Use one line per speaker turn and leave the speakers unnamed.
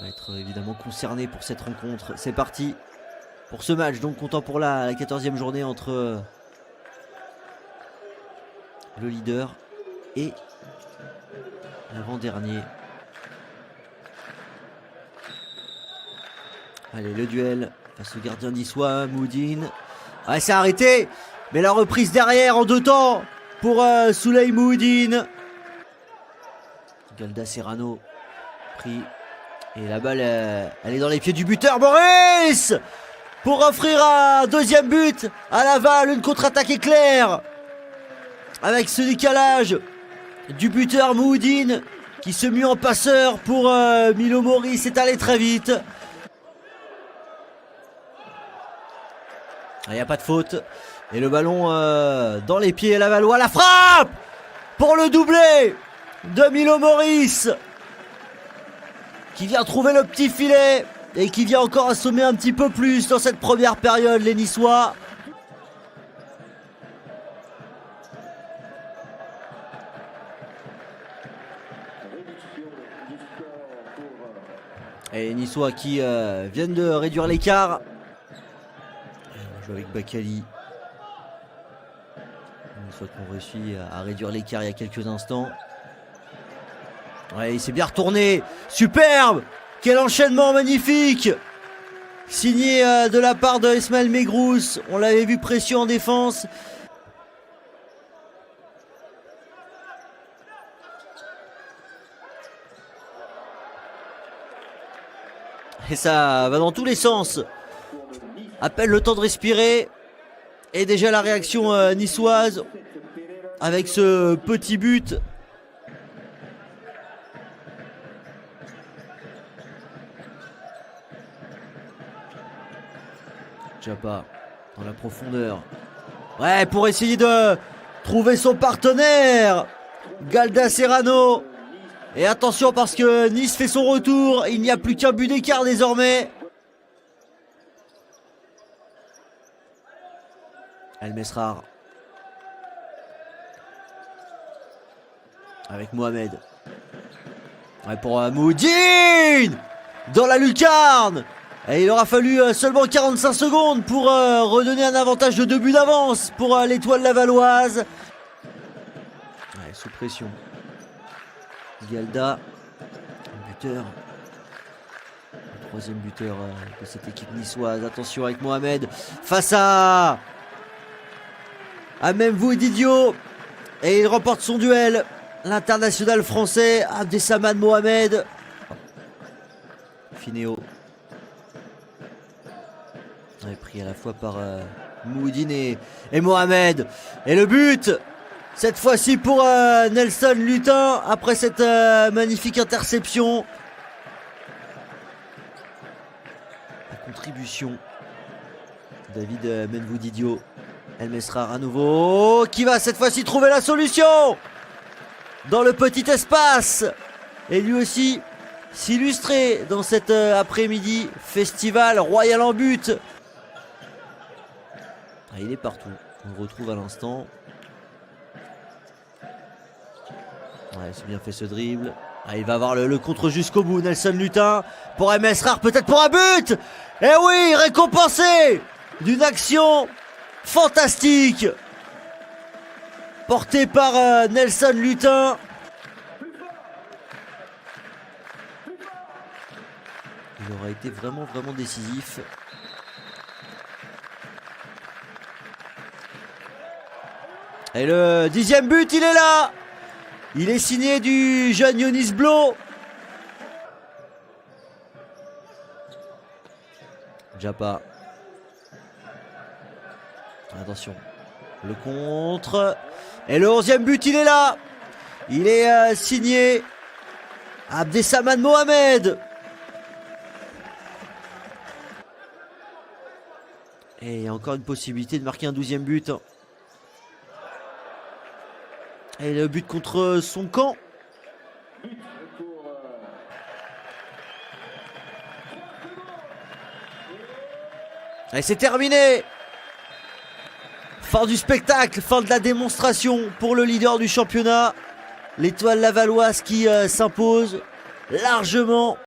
va être évidemment concerné pour cette rencontre. C'est parti pour ce match, donc comptant pour la 14e journée entre le leader et l'avant-dernier. Allez, le duel face au gardien niçois, Mouhoudine. Ah, c'est arrêté, mais la reprise derrière en deux temps pour Souley Mouhoudine. Galda Serrano pris. Et la balle, elle est dans les pieds du buteur, Boris, pour offrir un deuxième but à Laval. Une contre-attaque éclair avec ce décalage du buteur Mouhoudine qui se mue en passeur pour Milo Mori. C'est allé très vite. Il n'y a pas de faute. Et le ballon dans les pieds lavallois. La frappe pour le doublé de Milo Maurice, qui vient trouver le petit filet et qui vient encore assommer un petit peu plus dans cette première période les Niçois. Et les Niçois qui viennent de réduire l'écart. On joue avec Bakali. Les Niçois qui ont réussi à réduire l'écart il y a quelques instants. Ouais, il s'est bien retourné. Superbe! Quel enchaînement magnifique! Signé de la part de Ismaël Megrous. On l'avait vu précieux en défense. Et ça va dans tous les sens. À peine le temps de respirer. Et déjà la réaction niçoise avec ce petit but. Djaba dans la profondeur. Ouais, pour essayer de trouver son partenaire. Galda Serrano. Et attention parce que Nice fait son retour. Il n'y a plus qu'un but d'écart désormais. El Mesrar. Avec Mohamed. Ouais, pour Mouhoudine dans la lucarne. Et il aura fallu seulement 45 secondes pour redonner un avantage de 2 buts d'avance pour l'étoile lavalloise. Ouais, sous pression. Galda, buteur. Le troisième buteur de cette équipe niçoise. Attention avec Mohamed. Face à Memvou Didio. Et il remporte son duel. L'international français Abdessamad Mohamed. Finéo. Pris à la fois par Mouhoudine et Mohamed. Et le but, cette fois-ci pour Nelson Lutin, après cette magnifique interception. La contribution. David Memvou Didio. El Mesrar à nouveau, qui va cette fois-ci trouver la solution dans le petit espace. Et lui aussi s'illustrer dans cet après-midi festival royal en but. Ah, il est partout. On le retrouve à l'instant. Ouais, c'est bien fait ce dribble. Ah, il va avoir le contre jusqu'au bout. Nelson Lutin pour El Mesrar, peut-être pour un but. Et oui, récompensé d'une action fantastique portée par Nelson Lutin. Il aura été vraiment décisif. Et le 10e but, il est là. Il est signé du jeune Yonis Blo. Djaba. Attention. Le contre. Et le 11e but, il est là. Il est signé Abdessamad Mohamed. Et il y a encore une possibilité de marquer un 12e but. Et le but contre son camp. Et c'est terminé. Fin du spectacle, fin de la démonstration pour le leader du championnat. L'étoile lavalloise qui s'impose largement